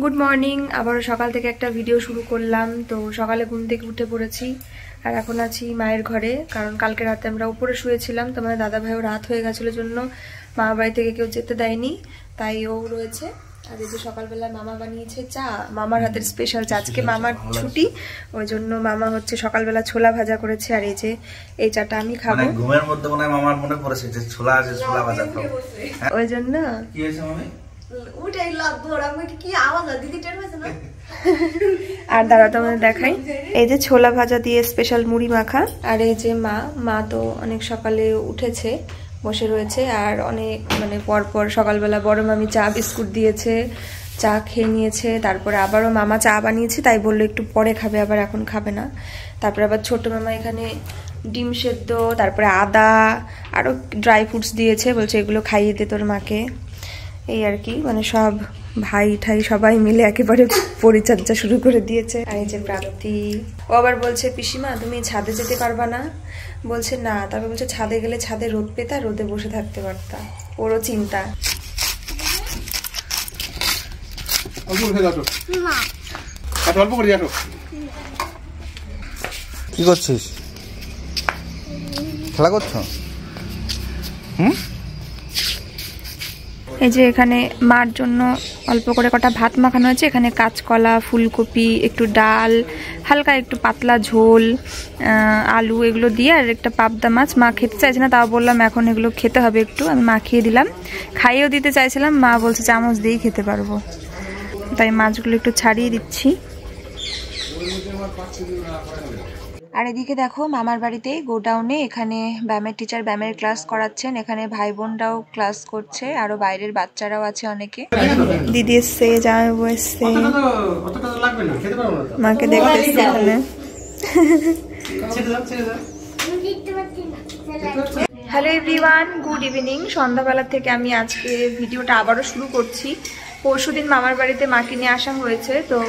Good morning. আবার সকাল থেকে একটা ভিডিও শুরু করলাম। তো সকালে ঘুম থেকে উঠে পড়েছি আর এখন আছি মায়ের ঘরে, কারণ কালকে রাতে আমরা উপরে শুয়েছিলাম। তোমার দাদা ভাইও রাত হয়ে গেছিলো জন্য মামা বাড়ি থেকে কেউ যেতে দেয়নি, তাই ও রয়েছে। আর এই যে সকালবেলা মামা বানিয়েছে চা, মামার হাতের স্পেশাল চা। আজকে মামার ছুটি, ওই জন্য মামা হচ্ছে সকালবেলা ছোলা ভাজা করেছে। আর এই যে এই চাটা আমি খাবো। ঘুমের মধ্যে মনে হয় মামার মনে পড়েছে যে ছোলা আছে, ছোলা ভাজা খাবো। ওই জন্য কি হয়েছে মামি? আর দাঁড়া তোমাদের দেখাই, এই যে ছোলা ভাজা দিয়ে স্পেশাল মুড়ি মাখা। আর এই যে মা তো অনেক সকালে উঠেছে, বসে রয়েছে। আর অনেক পরপর সকালবেলা বড় মামি চা বিস্কুট দিয়েছে, চা খেয়ে নিয়েছে। তারপরে আবারও মামা চা বানিয়েছে, তাই বললো একটু পরে খাবে, আবার এখন খাবে না। তারপরে আবার ছোট মামা এখানে ডিম সেদ্ধ, তারপরে আদা, আরও ড্রাই ফ্রুটস দিয়েছে, বলছে এগুলো খাইয়ে দে তোর মাকে। এই আর কি, সব ভাই ঠাই সবাই মিলে একেবারে পরিচর্যা শুরু করে দিয়েছে। আর এই যে প্রাপ্তি, ও আবার বলছে পিসিমা তুমি ছাদে যেতে পারবা না? বলছে না, তারপর বলছে ছাদে গেলে ছাদে রোদ পেতা, রোদে বসে থাকতে পারতা। ওরও চিন্তা। কি করছিস? খেলা করছো? এই যে এখানে মার জন্য অল্প করে কটা ভাত মাখানো হয়েছে। এখানে কাঁচকলা, ফুলকপি, একটু ডাল, হালকা একটু পাতলা ঝোল, আলু, এগুলো দিয়ে আর একটা পাবদা মাছ। মা খেতে চাইছে না, তাও বললাম এখন এগুলো খেতে হবে একটু, আমি মাখিয়ে দিলাম। খাইয়েও দিতে চাইছিলাম, মা বলছে চামচ দিয়েই খেতে পারবো, তাই মাছগুলো একটু ছাড়িয়ে দিচ্ছি। আর এদিকে দেখো মামার বাড়িতে গোডাউনে এখানে ব্যায়ামের টিচার ব্যায়ামের ক্লাস করাচ্ছেন। এখানে ভাই বোনরাও ক্লাস করছে, আরো বাইরের বাচ্চারাও আছে অনেকে। দিদি এসছে, জামাইবাবু এসছে, মাকে দেখতে এখানে। Hello everyone, good evening. সন্ধ্যাবেলা থেকে আমি আজকে ভিডিওটা আবারও শুরু করছি। পরশুদিন মামার বাড়িতে মাকে নিয়ে আসা হয়েছে, তো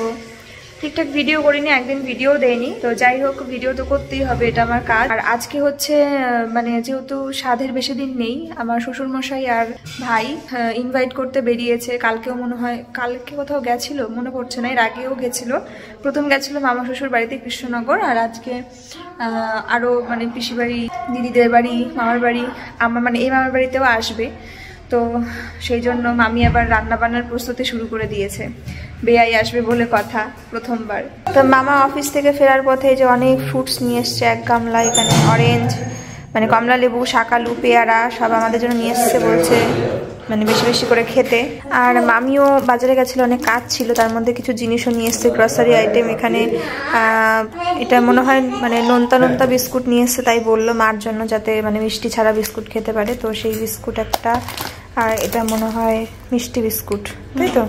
ঠিকঠাক ভিডিও করিনি, একদিন ভিডিও দেয়নি। তো যাই হোক, ভিডিও তো করতেই হবে, এটা আমার কাজ। আর আজকে হচ্ছে যেহেতু সাধের বেশি দিন নেই, আমার শ্বশুরমশাই আর ভাই ইনভাইট করতে বেরিয়েছে। কালকেও মনে হয়, কালকে কোথাও গেছিল মনে পড়ছে না, এর আগেও গেছিল। প্রথম গেছিল মামা শ্বশুর বাড়িতে কৃষ্ণনগর, আর আজকে আরও পিসি বাড়ি, দিদিদের বাড়ি, মামার বাড়ি, আমার এই মামার বাড়িতেও আসবে। তো সেই জন্য মামি আবার রান্না বান্নার প্রস্তুতি শুরু করে দিয়েছে। বেয়াই আসবে বলে কথা, প্রথমবার। তো মামা অফিস থেকে ফেরার পথে যে অনেক ফ্রুটস নিয়ে এসছে, এক গামলা। এখানে অরেঞ্জ, কমলা লেবু, শাকালু, পেয়ারা সব আমাদের জন্য নিয়ে এসছে, বলছে বেশি বেশি করে খেতে। আর মামিও বাজারে গেছিলো, অনেক কাজ ছিল, তার মধ্যে কিছু জিনিসও নিয়ে এসছে, গ্রসারি আইটেম। এখানে এটা মনে হয় নোনতা বিস্কুট নিয়ে এসছে, তাই বললো মার জন্য যাতে মিষ্টি ছাড়া বিস্কুট খেতে পারে। তো সেই বিস্কুট একটা, আর এটা মনে হয় মিষ্টি বিস্কুট, তাই তো?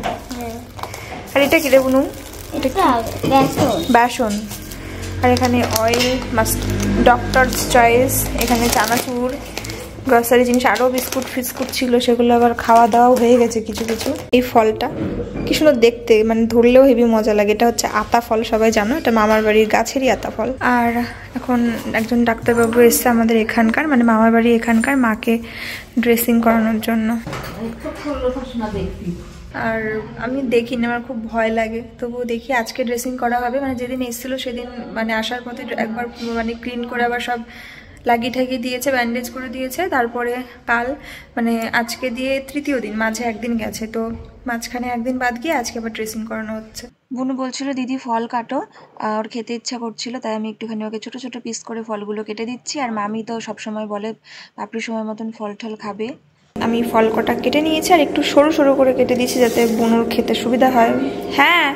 আর এটা কি রে বুনু? এটা বেসন। আর এখানে অয়েল, ডক্টরস চয়েস, এখানে চানাচুর, গ্রসারি জিনিস, আরও বিস্কুট ফিস্কুট ছিল, সেগুলো আবার খাওয়া দাওয়াও হয়ে গেছে কিছু কিছু। এই ফলটা কি সুন্দর দেখতে, ধরলেও হেভি মজা লাগে। এটা হচ্ছে আতা ফল, সবাই জানো, এটা মামার বাড়ির গাছেরই আতা ফল। আর এখন একজন ডাক্তারবাবু এসছে আমাদের এখানকার, মামার বাড়ি এখানকার, মাকে ড্রেসিং করানোর জন্য। আর আমি দেখিনি, আমার খুব ভয় লাগে, তবুও দেখি আজকে ড্রেসিং করা হবে। যেদিন এসেছিলো সেদিন আসার পথে একবার ক্লিন করে আবার সব লাগিয়ে ঠাগিয়ে দিয়েছে, ব্যান্ডেজ করে দিয়েছে। তারপরে কাল আজকে দিয়ে তৃতীয় দিন, মাঝে একদিন গেছে, তো মাঝখানে একদিন বাদ গিয়ে আজকে আবার ড্রেসিং করানো হচ্ছে। বুনু বলছিল দিদি ফল কাটো, ওর খেতে ইচ্ছা করছিল, তাই আমি একটুখানি ওকে ছোট ছোট পিস করে ফলগুলো কেটে দিচ্ছি। আর মামি তো সবসময় বলে পাপড়ি সময় মতন ফল টল খাবে। আমি ফল কটা কেটে নিয়েছি, আর একটু সরু সরু করে কেটে দিয়েছি যাতে বুনুর খেতে সুবিধা হয়। হ্যাঁ,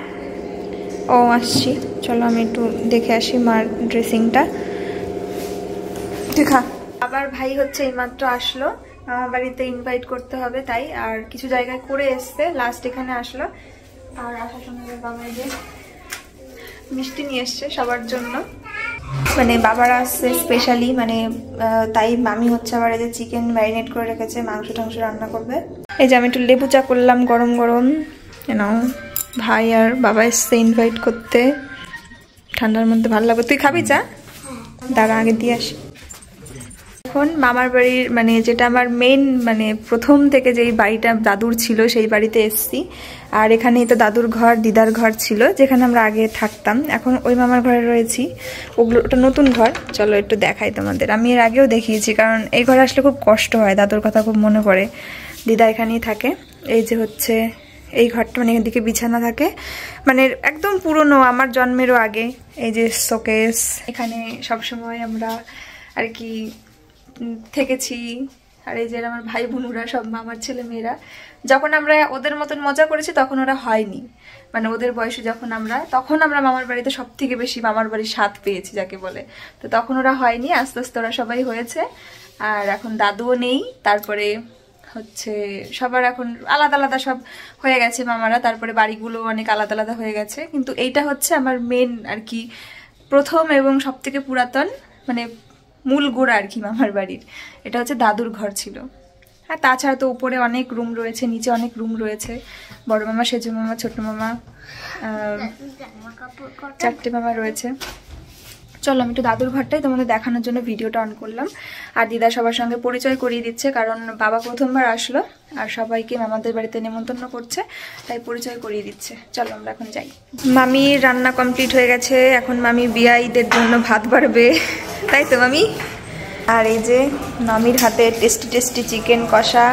ও আসছি, চলো আমি একটু দেখে আসি মার ড্রেসিংটা। দেখা আবার ভাই হচ্ছে এইমাত্র আসলো, আমার বাড়িতে ইনভাইট করতে হবে তাই, আর কিছু জায়গায় করে এসছে, লাস্ট এখানে আসলো। আর আসার সময় বাবা যে মিষ্টি নিয়ে এসছে সবার জন্য, বাবারা আসছে স্পেশালি, তাই মামি হচ্ছে আবার এদের চিকেন ম্যারিনেট করে রেখেছে, মাংস টাংস রান্না করবে। এই যে আমি একটু লেবু চা করলাম গরম গরম, ভাই আর বাবা এসছে ইনভাইট করতে, ঠান্ডার মধ্যে ভালো লাগবে। তুই খাবি চা? দাঁড়া আগে দিয়ে আসি। এখন মামার বাড়ির মানে যেটা আমার মেইন মানে প্রথম থেকে যেই বাড়িটা দাদুর ছিল সেই বাড়িতে এসেছি। আর এখানেই তো দাদুর ঘর, দিদার ঘর ছিল যেখানে আমরা আগে থাকতাম। এখন ওই মামার ঘরে রয়েছি, ওটা নতুন ঘর। চলো একটু দেখাই তোমাদের। আমি এর আগেও দেখিয়েছি, কারণ এই ঘরে আসলে খুব কষ্ট হয়, দাদুর কথা খুব মনে পড়ে। দিদা এখানেই থাকে। এই যে হচ্ছে এই ঘরটা, মানে এদিকে বিছানা থাকে, মানে একদম পুরনো, আমার জন্মেরও আগে। এই যে শোকেস, এখানে সবসময় আমরা আর কি থেকেছি। আর এই যে আমার ভাই বোনুরা সব মামার ছেলে মেয়েরা, যখন আমরা ওদের মতন মজা করেছি তখন ওরা হয়নি, মানে ওদের বয়সে যখন তখন আমরা মামার বাড়িতে সব থেকে বেশি মামার বাড়ির স্বাদ পেয়েছি যাকে বলে। তো তখন ওরা হয়নি, আস্তে আস্তে ওরা সবাই হয়েছে। আর এখন দাদুও নেই, তারপরে হচ্ছে সবার এখন আলাদা আলাদা সব হয়ে গেছে মামারা, তারপরে বাড়িগুলো অনেক আলাদা আলাদা হয়ে গেছে। কিন্তু এইটা হচ্ছে আমার মেন আর কি প্রথম এবং সব থেকে পুরাতন, মানে মূল গোড়া আর কি মামার বাড়ির। এটা হচ্ছে দাদুর ঘর ছিল। আর তাছাড়া তো উপরে অনেক রুম রয়েছে, নিচে অনেক রুম রয়েছে। বড় মামা, সেজো মামা, ছোট মামা, 4টে মামা রয়েছে। চলো আমি একটু দাদুর ঘরটাই তোমাদের দেখানোর জন্য ভিডিওটা অন করলাম। আর দিদা সবার সঙ্গে পরিচয় করিয়ে দিচ্ছে, কারণ বাবা প্রথমবার আসলো আর সবাইকে মামাদের বাড়িতে নেমন্তন্ন করছে, তাই পরিচয় করিয়ে দিচ্ছে। চলো আমরা এখন যাই। মামির রান্না কমপ্লিট হয়ে গেছে, এখন মামি বিয়াইদের জন্য ভাত বাড়বে, তাই তো মামি? আর এই যে মামির হাতে টেস্টি টেস্টি চিকেন কষা।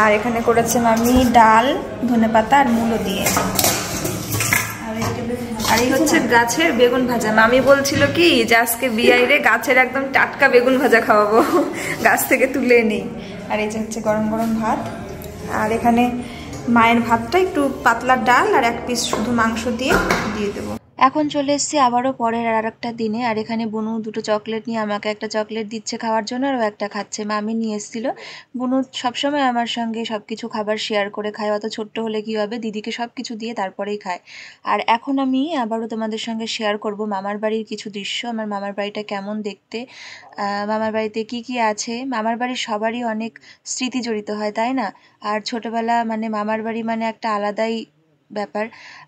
আর এখানে করেছে মামি ডাল, ধনেপাতা আর মূলো দিয়ে। আর এই হচ্ছে গাছের বেগুন ভাজা। মামি বলছিল কি যে আজকে বিয়াইরে গাছের একদম টাটকা বেগুন ভাজা খাওয়াবো, গাছ থেকে তুলে নেই। আর এই যে হচ্ছে গরম গরম ভাত। আর এখানে মায়ের ভাতটা একটু পাতলা ডাল আর 1 পিস শুধু মাংস দিয়ে দেবো। এখন চলে এসেছি আবারও পরের আর একটা দিনে। আর এখানে বুনু 2টো চকলেট নিয়ে আমাকে একটা চকলেট দিচ্ছে খাওয়ার জন্য, আর একটা খাচ্ছে। মামি নিয়ে এসেছিল। বুনু সবসময় আমার সঙ্গে সবকিছু খাবার শেয়ার করে খায়, অত ছোট্ট হলে কি হবে, দিদিকে সবকিছু দিয়ে তারপরেই খায়। আর এখন আমি আবারও তোমাদের সঙ্গে শেয়ার করব মামার বাড়ির কিছু দৃশ্য, আমার মামার বাড়িটা কেমন দেখতে, মামার বাড়িতে কি কি আছে। মামার বাড়ির সবারই অনেক স্মৃতি জড়িত হয়, তাই না? আর ছোটবেলা মানে মামার বাড়ি মানে একটা আলাদাই ব্যাপার।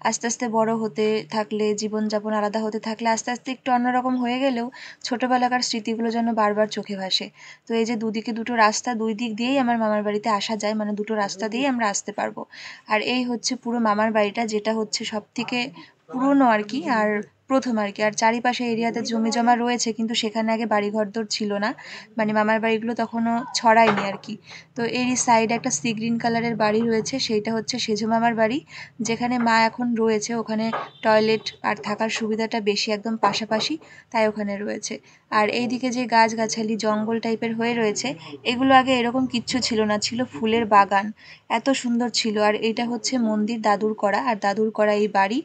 আস্তে আস্তে বড় হতে থাকলে, জীবনযাপন আলাদা হতে থাকলে আস্তে আস্তে একটু অন্যরকম হয়ে গেলেও ছোটবেলাকার স্মৃতিগুলো যেন বারবার চোখে ভাসে। তো এই যে দুদিকে 2টো রাস্তা, 2 দিক দিয়েই আমার মামার বাড়িতে আসা যায়, মানে 2টো রাস্তা দিয়েই আমরা আসতে পারবো। আর এই হচ্ছে পুরো মামার বাড়িটা, যেটা হচ্ছে সব থেকে পুরনো আর কি, আর প্রথম আর কি। আর চারিপাশে এরিয়াতে জমি জমা রয়েছে, কিন্তু সেখানে আগে বাড়িঘরদোর ছিল না, মানে মামার বাড়িগুলো তখনও ছড়ায়নি আর কি। তো এরই সাইডে একটা সি গ্রিন কালারের বাড়ি রয়েছে, সেইটা হচ্ছে সেজো মামার বাড়ি, যেখানে মা এখন রয়েছে। ওখানে টয়লেট আর থাকার সুবিধাটা বেশি, একদম পাশাপাশি, তাই ওখানে রয়েছে। আর এইদিকে যে গাছগাছালি জঙ্গল টাইপের হয়ে রয়েছে, এগুলো আগে এরকম কিচ্ছু ছিল না, ছিল ফুলের বাগান, এত সুন্দর ছিল। আর এইটা হচ্ছে মন্দির দাদুর করা, আর দাদুর করা এই বাড়ি।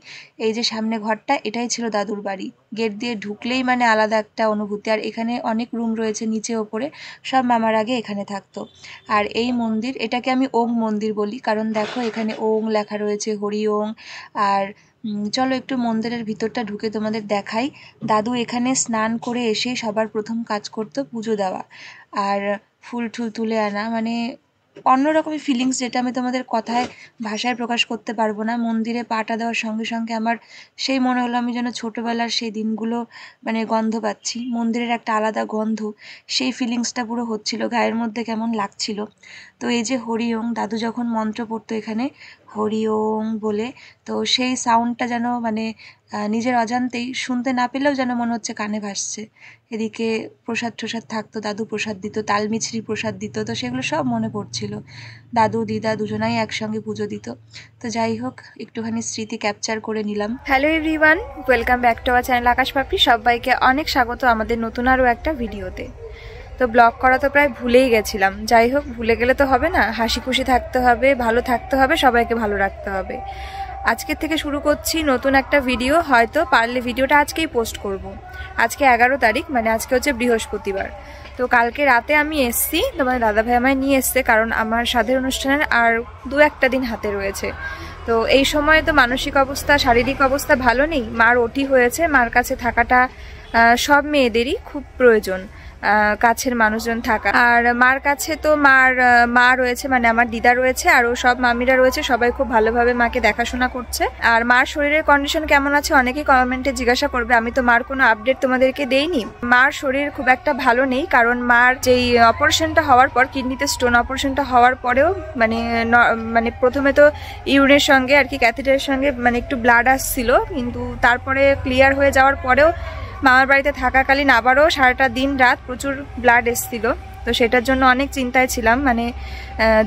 এই যে সামনে ঘরটা, এটাই ছিল দাদুর বাড়ি। গেট দিয়ে ঢুকলেই মানে আলাদা একটা অনুভূতি। আর এখানে অনেক রুম রয়েছে, নিচে ওপরে, সব মামার আগে এখানে থাকতো। আর এই মন্দির, এটাকে আমি ওং মন্দির বলি, কারণ দেখো এখানে ওং লেখা রয়েছে, হরি ওং। আর চলো একটু মন্দিরের ভিতরটা ঢুকে তোমাদের দেখাই। দাদু এখানে স্নান করে এসে সবার প্রথম কাজ করতো পুজো দেওয়া আর ফুল টুল তুলে আনা, মানে অন্যরকমই ফিলিংস, যেটা আমি তোমাদের কথায় ভাষায় প্রকাশ করতে পারবো না। মন্দিরে পাটা দেওয়ার সঙ্গে সঙ্গে আমার সেই মনে হলো আমি যেন ছোটোবেলার সেই দিনগুলো মানে গন্ধ পাচ্ছি, মন্দিরের একটা আলাদা গন্ধ, সেই ফিলিংসটা পুরো হচ্ছিল, গায়ের মধ্যে কেমন লাগছিল। তো এই যে হরি ওং, দাদু যখন মন্ত্র পড়তো এখানে হরি ওং বলে, তো সেই সাউন্ডটা যেন মানে নিজের অজান্তেই শুনতে না পেলেও যেন মনে হচ্ছে কানে ভাসছে। এদিকে প্রসাদ টোসাদ থাকতো, দাদু প্রসাদ দিত, তালমিছরি প্রসাদ দিত, তো সেগুলো সব মনে পড়ছিল। দাদু দিদা দুজনাই একসঙ্গে পুজো দিত। তো যাই হোক, একটুখানি স্মৃতি ক্যাপচার করে নিলাম। Hello everyone, welcome back to our channel Akash Papri. সবাইকে অনেক স্বাগত আমাদের নতুন আরও একটা ভিডিওতে। তো ব্লগ করা তো প্রায় ভুলেই গেছিলাম। যাই হোক, ভুলে গেলে তো হবে না, হাসি খুশি থাকতে হবে, ভালো থাকতে হবে, সবাইকে ভালো রাখতে হবে। আজকের থেকে শুরু করছি নতুন একটা ভিডিও, হয়তো পারলে ভিডিওটা আজকেই পোস্ট করব। আজকে 11 তারিখ, মানে আজকে হচ্ছে বৃহস্পতিবার। তো কালকে রাতে আমি এসছি, তোমাদের দাদাভাই আমায় নিয়ে এসছে, কারণ আমার সাধের অনুষ্ঠানের আর 2-1 দিন হাতে রয়েছে। তো এই সময় তো মানসিক অবস্থা, শারীরিক অবস্থা ভালো নেই, মার ওটি হয়েছে, মার কাছে থাকাটা সব মেয়েদেরই খুব প্রয়োজন। কাছের মানুষজন থাকা। আর মার কাছে তো মা রয়েছে, মানে আমার দিদা রয়েছে, আরও সব মামিরা রয়েছে, সবাই খুব ভালোভাবে মাকে দেখাশোনা করছে। আর মার শরীরের কন্ডিশন কেমন আছে অনেকেই কমেন্টে জিজ্ঞাসা করবে, আমি তো মার কোনো আপডেট তোমাদেরকে দেইনি। মার শরীর খুব একটা ভালো নেই, কারণ মার যেই অপারেশনটা হওয়ার পর, কিডনিতে স্টোন অপারেশনটা হওয়ার পরেও মানে প্রথমে তো ইউরিনের সঙ্গে আর কি ক্যাথেটারের সঙ্গে মানে একটু ব্লাড আসছিল, কিন্তু তারপরে ক্লিয়ার হয়ে যাওয়ার পরেও মামার বাড়িতে থাকাকালীন আবারও সারাটা দিন রাত প্রচুর ব্লাড এসছিল। তো সেটার জন্য অনেক চিন্তায় ছিলাম, মানে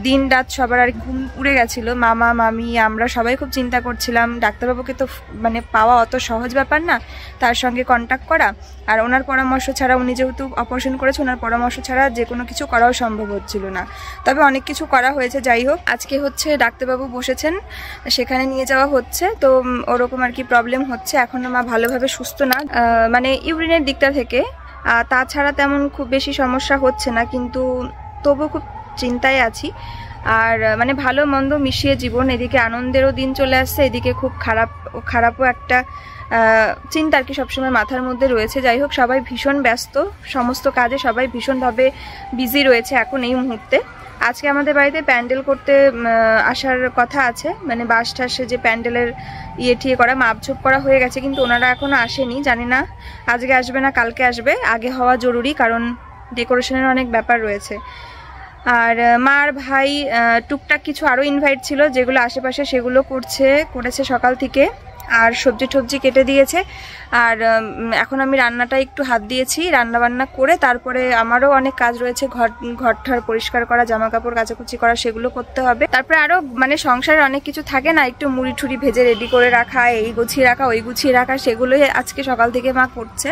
দিন রাত সবার আর ঘুম উড়ে গেছিলো, মামা মামি আমরা সবাই খুব চিন্তা করছিলাম। ডাক্তারবাবুকে তো মানে পাওয়া অত সহজ ব্যাপার না, তার সঙ্গে কন্ট্যাক্ট করা, আর ওনার পরামর্শ ছাড়া, উনি যেহেতু অপারেশন করেছে ওনার পরামর্শ ছাড়া যে কোনো কিছু করাও সম্ভব হচ্ছিল না। তবে অনেক কিছু করা হয়েছে। যাই হোক, আজকে হচ্ছে ডাক্তারবাবু বসেছেন, সেখানে নিয়ে যাওয়া হচ্ছে। তো ওরকম আর কি প্রবলেম হচ্ছে, এখনও মা ভালোভাবে সুস্থ না, মানে ইউরিনের দিকটা থেকে। তাছাড়া তেমন খুব বেশি সমস্যা হচ্ছে না, কিন্তু তবু খুব চিন্তায় আছি। আর মানে ভালো মন্দ মিশিয়ে জীবন, এদিকে আনন্দেরও দিন চলে আসছে, এদিকে খুব খারাপও একটা চিন্তা আর কি সবসময় মাথার মধ্যে রয়েছে। যাই হোক, সবাই ভীষণ ব্যস্ত, সমস্ত কাজে সবাই ভীষণভাবে বিজি রয়েছে এখন এই মুহূর্তে। আজকে আমাদের বাড়িতে প্যান্ডেল করতে আসার কথা আছে, মানে বাস টাসে যে প্যান্ডেলের ঠিয়ে করা, মাপঝোপ করা হয়ে গেছে, কিন্তু ওনারা এখনো আসেনি। জানি না আজকে আসবে না কালকে আসবে, আগে হওয়া জরুরি, কারণ ডেকোরেশনের অনেক ব্যাপার রয়েছে। আর মার ভাই টুকটাক কিছু আরও ইনভাইট ছিল, যেগুলো আশেপাশে সেগুলো করেছে সকাল থেকে। আর সবজি টবজি কেটে দিয়েছে। আর এখন আমি রান্নাটা একটু হাত দিয়েছি, রান্না বান্না করে তারপরে আমারও অনেক কাজ রয়েছে, ঘরটার পরিষ্কার করা, জামা কাপড় কাচাকুচি করা, সেগুলো করতে হবে। তারপরে আরও মানে সংসারে অনেক কিছু থাকে না, একটু মুড়ি ঠুড়ি ভেজে রেডি করে রাখা, এই গুছিয়ে রাখা ওই গুছিয়ে রাখা, সেগুলোই আজকে সকাল থেকে মা করছে,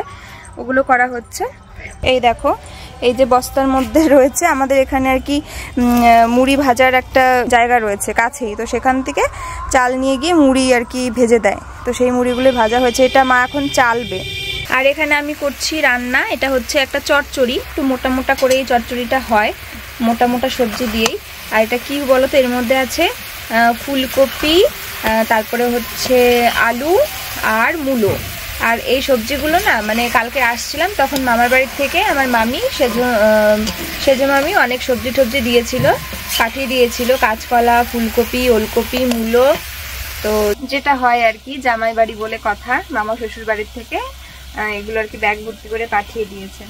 ওগুলো করা হচ্ছে। এই দেখো, এই যে বস্তার মধ্যে রয়েছে আমাদের এখানে আর কি মুড়ি ভাজার একটা জায়গা রয়েছে কাছেই, তো সেখান থেকে চাল নিয়ে গিয়ে মুড়ি আর কি ভেজে দেয়, তো সেই মুড়িগুলো ভাজা হয়েছে, এটা মা এখন চালবে। আর এখানে আমি করছি রান্না, এটা হচ্ছে একটা চচ্চড়ি, একটু মোটা মোটা করে এই চচ্চড়িটা হয়, মোটা মোটা সবজি দিয়েই। আর এটা কি বলো তো, এর মধ্যে আছে ফুলকপি, তারপরে হচ্ছে আলু আর মূলো। আর এই সবজিগুলো না, মানে কালকে আসছিলাম তখন মামার বাড়ির থেকে আমার মামি সেজো মামি অনেক সবজি টবজি দিয়েছিল, পাঠিয়ে দিয়েছিল, কাঁচকলা, ফুলকপি, ওলকপি, মূলো। তো যেটা হয় আর কি জামাই বাড়ি বলে কথা, মামা শ্বশুর বাড়ির থেকে এগুলো আর কি ব্যাগ ভর্তি করে পাঠিয়ে দিয়েছে।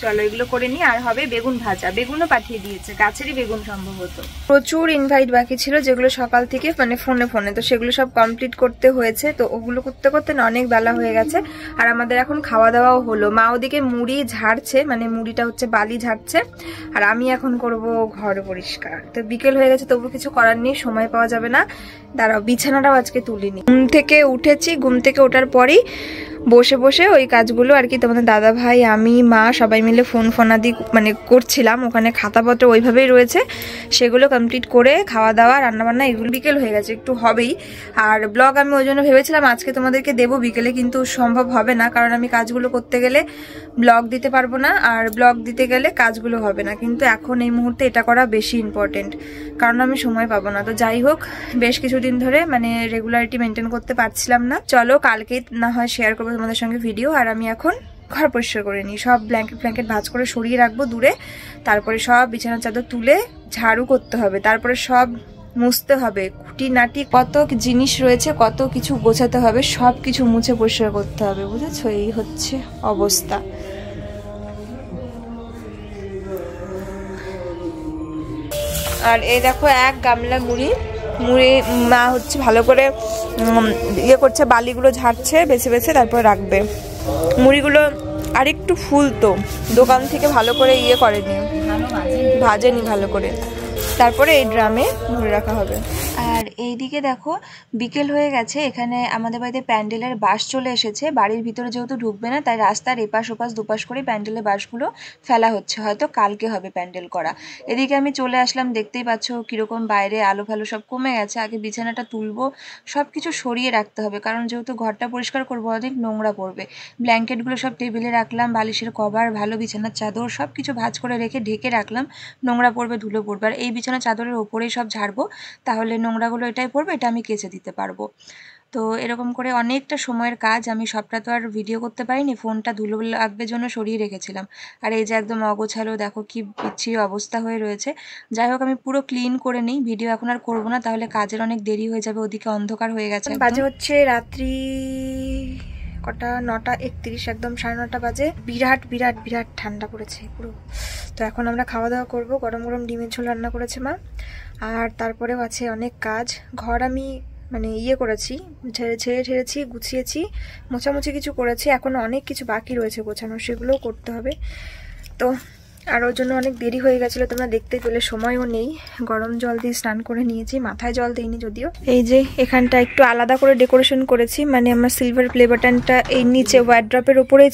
চলো এগুলো করে নিই। আর হবে বেগুন ভাজা, বেগুনও পাঠিয়ে দিয়েছে, গাছেরই বেগুন সম্ভবত। প্রচুর ইনভাইট বাকি ছিল, যেগুলো সকাল থেকে মানে ফোনে, তো সেগুলো সব কমপ্লিট করতে হয়েছে। তো ওগুলো করতে করতে না অনেক বেলা হয়ে গেছে। আর আমাদের এখন খাওয়া দাওয়াও হলো, মা ওদিকে মুড়ি ঝাড়ছে, মানে মুড়িটা হচ্ছে বালি ঝাড়ছে, আর আমি এখন করব ঘর পরিষ্কার। তো বিকেল হয়ে গেছে, তবু কিছু করার নেই, সময় পাওয়া যাবে না। দাঁড়াও, বিছানাটাও আজকে তুলিনি। ঘুম থেকে উঠেছি, ঘুম থেকে ওঠার পরেই বসে বসে ওই কাজগুলো আর কি তোমাদের দাদা ভাই, আমি, মা সবাই মিলে ফোনাদি মানে করছিলাম। ওখানে খাতাপত্র ওইভাবেই রয়েছে, সেগুলো কমপ্লিট করে খাওয়া দাওয়া রান্নাবান্না এগুলো বিকেল হয়ে গেছে, একটু হবেই। আর ব্লগ আমি ওই জন্য ভেবেছিলাম আজকে তোমাদেরকে দেবো বিকেলে, কিন্তু সম্ভব হবে না, কারণ আমি কাজগুলো করতে গেলে ব্লগ দিতে পারবো না, আর ব্লগ দিতে গেলে কাজগুলো হবে না। কিন্তু এখন এই মুহূর্তে এটা করা বেশি ইম্পর্টেন্ট, কারণ আমি সময় পাবো না। তো যাই হোক, বেশ কিছুদিন ধরে মানে রেগুলারিটি মেনটেন করতে পারছিলাম না। চলো কালকে না হয় শেয়ার করবো তোমাদের সঙ্গে ভিডিও। আর আমি এখন ঘর পরিষ্কার করে নিই, সব ব্ল্যাঙ্কেট ভাঁজ করে সরিয়ে রাখবো দূরে, তারপরে সব বিছানার চাদর তুলে ঝাড়ু করতে হবে, তারপরে সব মুছতে হবে, খুঁটিনাটি কত জিনিস রয়েছে, কত কিছু গোছাতে হবে, সব কিছু মুছে পরিষ্কার করতে হবে, বুঝেছো? এই হচ্ছে অবস্থা। আর এই দেখো এক গামলা মুড়ি মা হচ্ছে ভালো করে ইয়ে করছে, বালিগুলো ঝাড়ছে বেছে বেছে, তারপরে রাখবে মুড়িগুলো। আর একটু ফুলতো, দোকান থেকে ভালো করে ইয়ে করেনি, ভাজেনি ভালো করে, তারপরে এই ড্রামে ভরে রাখা হবে। আর এইদিকে দেখো বিকেল হয়ে গেছে, এখানে আমাদের বাড়িতে প্যান্ডেলের বাঁশ চলে এসেছে। বাড়ির ভিতরে যেহেতু ঢুকবে না, তাই রাস্তার এপাশ ওপাশ দুপাশ করে প্যান্ডেলের বাঁশগুলো ফেলা হচ্ছে, হয়তো কালকে হবে প্যান্ডেল করা। এদিকে আমি চলে আসলাম, দেখতেই পাচ্ছ কিরকম বাইরে আলো ফালো সব কমে গেছে। আগে বিছানাটা তুলবো, সব কিছু সরিয়ে রাখতে হবে, কারণ যেহেতু ঘরটা পরিষ্কার করবো অনেক নোংরা পড়বে। ব্ল্যাঙ্কেটগুলো সব টেবিলে রাখলাম, বালিশের কভার, ভালো বিছানার চাদর সব কিছু ভাঁজ করে রেখে ঢেকে রাখলাম, নোংরা পড়বে, ধুলো পড়বে। আর এই বিছানা বিছানা চাদরের ওপরেই সব ঝাড়বো, তাহলে নোংরাগুলো এটাই পড়বে, এটা আমি কেচে দিতে পারবো। তো এরকম করে অনেকটা সময়ের কাজ, আমি সবটা তো আর ভিডিও করতে পারিনি, ফোনটা ধুলো লাগবে জন্য সরিয়ে রেখেছিলাম। আর এই যে একদম অগোছালো, দেখো কি বিচ্ছিরি অবস্থা হয়ে রয়েছে। যাই হোক, আমি পুরো ক্লিন করে নিই, ভিডিও এখন আর করবো না, তাহলে কাজের অনেক দেরি হয়ে যাবে, ওদিকে অন্ধকার হয়ে গেছে। বাজে হচ্ছে রাত্রি কটা, 9:31, একদম 9:30 বাজে। বিরাট বিরাট বিরাট ঠান্ডা পড়েছে পুরো। তো এখন আমরা খাওয়া দাওয়া করবো, গরম গরম ডিমের ঝোল রান্না করেছে মা। আর তারপরেও আছে অনেক কাজ। ঘর আমি মানে করেছি, ছেড়েছি, গুছিয়েছি, মোছামুছি কিছু করেছি, এখনো অনেক কিছু বাকি রয়েছে গোছানো, সেগুলোও করতে হবে। তো আর ওর জন্য অনেক দেরি হয়ে গেছিলো, তোমরা দেখতেই পেলে, সময়ও নেই। গরম জল দিয়ে স্নান করে নিয়েছি, মাথায় জল দিইনি যদিও। এই যে এখানটা একটু আলাদা করে ডেকোরেশন করেছি, মানে আমার সিলভার প্লে বাটনটা এই নিচে ওয়ার্ড্রপের ওপরে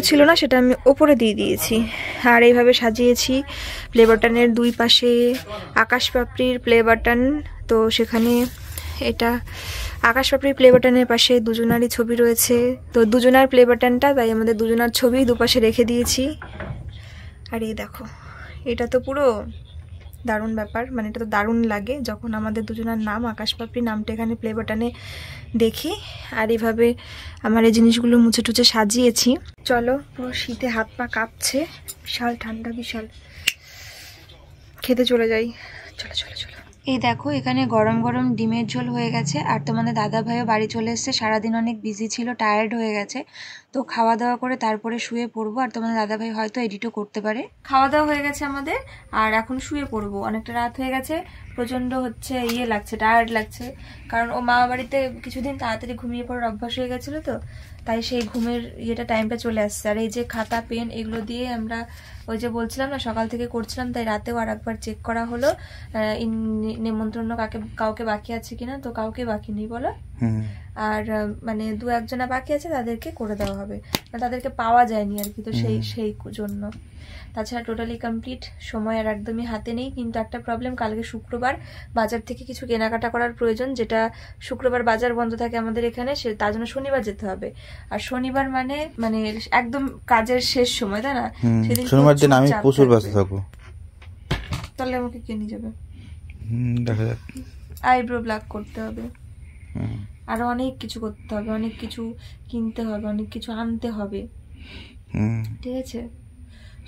ছিল না, সেটা আমি ওপরে দিয়ে দিয়েছি। আর এইভাবে সাজিয়েছি প্লে বাটনের দুই পাশে আকাশ পাপড়ির প্লে বাটন। তো সেখানে এটা আকাশ পাপড়ির প্লে বাটনের পাশে দুজনারই ছবি রয়েছে, তো দুজনার প্লে বাটনটা, তাই আমাদের দুজনার ছবি দুপাশে রেখে দিয়েছি। আর এই দেখো, এটা তো পুরো দারুণ ব্যাপার, মানে এটা তো দারুণ লাগে যখন আমাদের দুজনার নাম আকাশ পাপড়ি নামটা এখানে প্লে বাটনে দেখি। আর এইভাবে আমার এই জিনিসগুলো মুছে টুছে সাজিয়েছি। চলো, পুরো শীতে হাত পা কাঁপছে, বিশাল ঠান্ডা, বিশাল। খেতে চলে যাই, চলো চলো চলো। এই দেখো, এখানে গরম গরম ডিমের ঝোল হয়ে গেছে। আর তোমাদের দাদা ভাইও বাড়ি চলে এসছে, সারাদিন অনেক বিজি ছিল, টায়ার্ড হয়ে গেছে। তো খাওয়া দাওয়া করে তারপরে শুয়ে পড়বো। আর তোমাদের দাদা ভাই হয়তো এডিটও করতে পারে। খাওয়া দাওয়া হয়ে গেছে আমাদের, আর এখন শুয়ে পড়বো। অনেকটা রাত হয়ে গেছে, প্রচন্ড হচ্ছে লাগছে, টায়ার্ড লাগছে, কারণ ও মামা বাড়িতে কিছুদিন তাড়াতাড়ি ঘুমিয়ে পড়ার অভ্যাস হয়ে গেছিলো, তো তাই সেই ঘুমের টাইমটা চলে আসছে। আর এই যে খাতা পেন এগুলো দিয়ে আমরা ওই যে বলছিলাম না সকাল থেকে করছিলাম, তাই রাতেও আর একবার চেক করা হলো নিমন্ত্রণ কাউকে বাকি আছে কিনা। তো কাউকে বাকি নেই বলো। আর মানে 2-1 বাকি আছে, তাদেরকে করে দেওয়া হবে, তাদেরকে পাওয়া যায়নি আর কি, তো সেই জন্য। তাছাড়া টোটালি কমপ্লিট, সময় আর একদমই হাতে নেই। কিন্তু একটা প্রবলেম, কালকে শুক্রবার, বাজার থেকে কিছু কেনাকাটা করার প্রয়োজন, যেটা শুক্রবার বাজার বন্ধ থাকে আমাদের এখানে, তার জন্য শনিবার যেতে হবে। আর শনিবার মানে একদম কাজের শেষ সময়, তাই না? সেদিন শনিবার দিন আমি প্রচুর ব্যস্ত থাকবো। তাহলে আমাকে কে নিয়ে যাবে? দেখা যাক। আইব্রো ব্ল্যাক করতে হবে, আরো অনেক কিছু করতে হবে, অনেক কিছু কিনতে হবে, অনেক কিছু আনতে হবে, ঠিক আছে?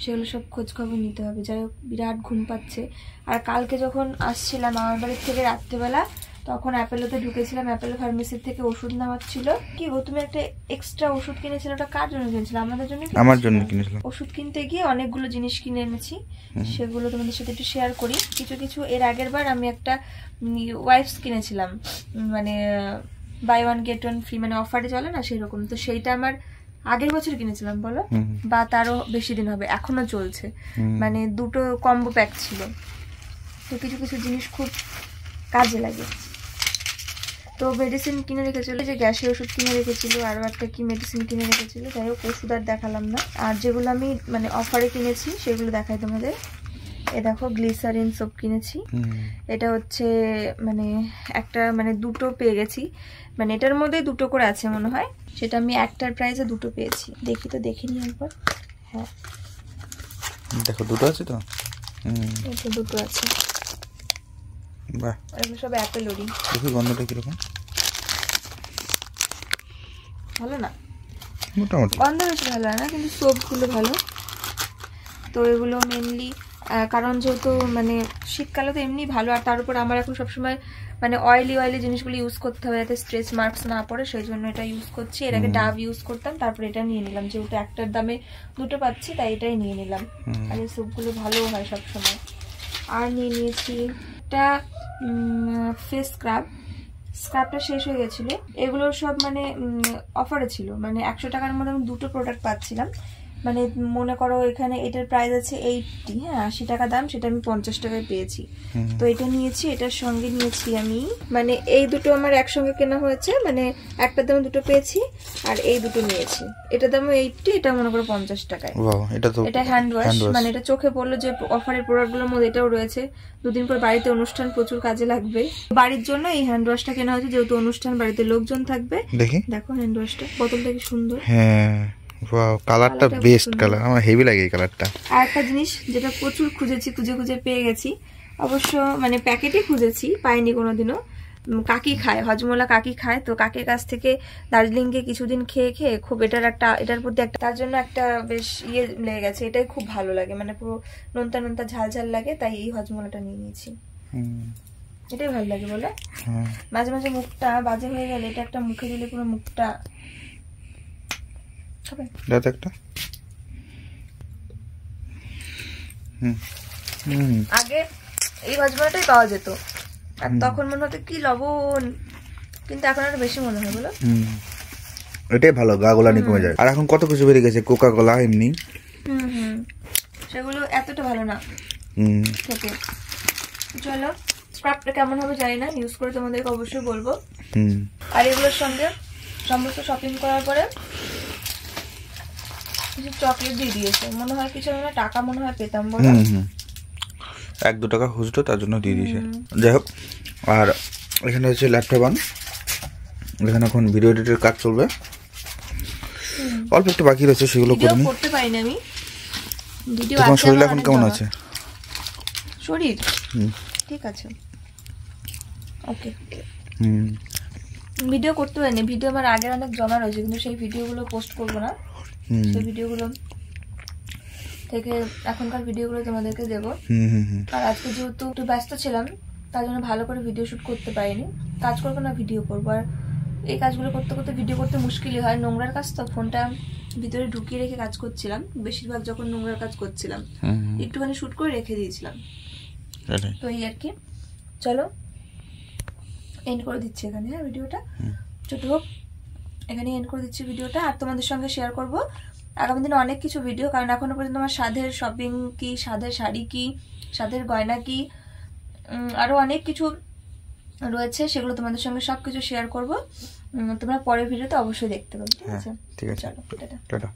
সেগুলো সব খোঁজ খবর নিতে হবে। যাই হোক, বিরাট ঘুম পাচ্ছে। আর কালকে যখন আসছিলাম আমার বাড়ির থেকে রাত্রেবেলা, তখন অ্যাপেলোতে ঢুকেছিলাম, অ্যাপেলো ফার্মেসির থেকে ওষুধ নেওয়ার ছিল। কি গো, তুমি একটা এক্সট্রা ওষুধ কিনেছিলে, ওটা কার জন্য কিনেছিলে? আমাদের জন্য? আমার জন্য কিনেছিলাম। ওষুধ কিনতে গিয়ে অনেকগুলো জিনিস কিনে এনেছি, সেগুলো তোমাদের সাথে একটু শেয়ার করি। কিছু এর আগের বার আমি একটা ওয়াইপস কিনেছিলাম, মানে বাই 1 get 1 ফ্রি, মানে অফারে চলে না সেরকম। তো সেইটা আমার আগের বছর কিনেছিলাম বলো, বা তারও বেশি দিন হবে, এখনো চলছে, মানে 2টো কম্বো প্যাক ছিল। তো কিছু জিনিস খুব কাজে লাগে। তো মেডিসিন কিনে রেখেছিল, যে গ্যাসের ওষুধ কিনে রেখেছিল, আরও একটা কি মেডিসিন কিনে রেখেছিল। যাই হোক, ওষুধ আর দেখালাম না। আর যেগুলো আমি মানে অফারে কিনেছি সেগুলো দেখাই তোমাদের। এ দেখো, গ্লিসারিন সোপ কিনেছি। এটা হচ্ছে মানে একটা, মানে 2টো পেয়ে গেছি, মানে এটার মধ্যে 2টো করে আছে মনে হয়। সেটা আমি একটার প্রাইসে 2টো পেয়েছি। দেখি তো, দেখিনি একবার। হ্যাঁ দেখো, 2টো আছে তো। এটা 2টো আছে। বাহ, এগুলো সব অ্যাপেলোরই। দেখি গন্ধটা কিরকম, ভালো না? মোটামুটি গন্ধ বেশি ভালো না, কিন্তু সোপগুলো ভালো। তো এগুলো মেনলি কারণ যেহেতু মানে শীতকালে তো এমনি ভালো, আর তার উপর আমার এখন সবসময় মানে অয়েলি জিনিসগুলো ইউজ করতে হবে যাতে স্ট্রেচ মার্কস না পড়ে, সেই জন্য এটা ইউজ করছি। এর আগে ডাভ ইউজ করতাম, তারপরে এটা নিয়ে নিলাম, যেহেতু একটার দামে 2টো পাচ্ছি, তাই এটাই নিয়ে নিলাম। আর এই সোপগুলো ভালো হয় সবসময়। আর নিয়ে নিয়েছি একটা ফেস স্ক্রাবটা শেষ হয়ে গেছিলো। এগুলো সব মানে অফারে ছিল, মানে 100 টাকার মধ্যে আমি 2টো প্রোডাক্ট পাচ্ছিলাম। মানে মনে করো এখানে এটার প্রাইস আছে 80, হ্যাঁ 80 টাকা দাম, সেটা আমি 50 টাকায় পেয়েছি। তো এটা নিয়েছি, এটার সঙ্গে নিয়েছি আমি, মানে এই 2টো আমার একসঙ্গে কেনা হয়েছে, মানে একটার দামে 2টো পেয়েছি, আর এই 2টো নিয়েছি। এটার দাম 80, এটা মনে করো 50 টাকায়। এটা হ্যান্ড ওয়াশ, মানে এটা চোখে পড়লো যে অফারের প্রোডাক্টগুলোর মধ্যে এটাও রয়েছে। 2 দিন পর বাড়িতে অনুষ্ঠান, প্রচুর কাজে লাগবে। বাড়ির জন্য এই হ্যান্ড ওয়াশটা কেনা হয়েছে, যেহেতু অনুষ্ঠান, বাড়িতে লোকজন থাকবে। দেখো হ্যান্ড ওয়াশটা, বোতলটা কি সুন্দর। হ্যাঁ, ওয়াও, কালারটা বেস্ট কালার, আমার হেভি লাগে এই কালারটা। আর একটা জিনিস যেটা প্রচুর খুঁজে পেয়ে গেছি, অবশ্য মানে প্যাকেটই খুঁজেছি, পাইনি কোনোদিনও। কাকি খায়, হজমোলা কাকি খায়, তো কাকের কাছ থেকে দার্জিলিংকে কিছুদিন খেয়ে খেয়ে খুব এটার প্রতি একটা তার জন্য একটা বেশ ইয়ে লেগে গেছে। এটাই খুব ভালো লাগে, মানে পুরো নোনতা নোনতা ঝাল ঝাল লাগে, তাই এই হজমোলাটা নিয়ে নিয়েছি। এটাই ভালো লাগে বলে। মাঝে মাঝে মুখটা বাজে হয়ে গেলে এটা একটা মুখে দিলে পুরো মুখটা একটা আগে এই হজমোলাটাই পাওয়া যেত, আর তখন মনে হতো কি লবণ, কিন্তু এখন আরো বেশি মনে হয় বলো। এটাই ভালো, গা গোলানি কমে যায়। আর এখন কত কিছু বেরিয়ে গেছে, কোকা কোলা এমনি, সেগুলো এতটা ভালো না খেতে। চলো স্ক্রাবটা কেমন হবে জানি না, ইউজ করে তোমাদেরকে অবশ্যই বলবো। আর এগুলোর সঙ্গে সমস্ত শপিং করার পরে কিছু চকলেট দিয়ে দিয়েছে, মনে হয় কিছু টাকা মনে হয় পেতাম বলো। 1-2 টাকা খুঁজতো, তার জন্য দিয়ে দিয়েছে। যাই হোক, আর এখানে হচ্ছে ল্যাপটপ অন, এখানে এখন ভিডিও এডিটের কাজ চলবে, অল্প একটু বাকি রয়েছে, সেগুলো করে নিই। করতে পারিনি আমি ভিডিও। তোমার শরীর এখন কেমন আছে? শরীর ঠিক আছে, ওকে। ভিডিও করতে পারিনি, ভিডিও আমার আগের অনেক জমা রয়েছে, কিন্তু সেই ভিডিওগুলো পোস্ট করবো না, সেই ভিডিওগুলো থেকে এখনকার ভিডিওগুলো তোমাদেরকে দেবো। আর আজকে যেহেতু একটু ব্যস্ত ছিলাম, তার জন্য ভালো করে ভিডিও শুট করতে পারিনি। কাজ করবো না ভিডিও করবো, আর এই কাজগুলো করতে করতে ভিডিও করতে মুশকিলই হয়, নোংরার কাজ তো। ফোনটা ভিতরে ঢুকিয়ে রেখে কাজ করছিলাম, বেশিরভাগ যখন নোংরার কাজ করছিলাম একটুখানি শুট করে রেখে দিয়েছিলাম, তো এই আর কি। চলো এন্ড করে দিচ্ছি এখানে, হ্যাঁ ভিডিওটা ছোট হোক, এখানে এন্ড করে দিচ্ছি ভিডিওটা। আর তোমাদের সঙ্গে শেয়ার করবো আগামী দিনে অনেক কিছু ভিডিও, কারণ এখনো পর্যন্ত আমার সাধের শপিং কি, সাধের শাড়ি কি, সাধের গয়না কি, আরো অনেক কিছু রয়েছে, সেগুলো তোমাদের সঙ্গে সবকিছু শেয়ার করবো। তোমরা পরের ভিডিওতে অবশ্যই দেখতে পাবে, ঠিক আছে? ঠিক আছে, চলো টাটা। টাটা।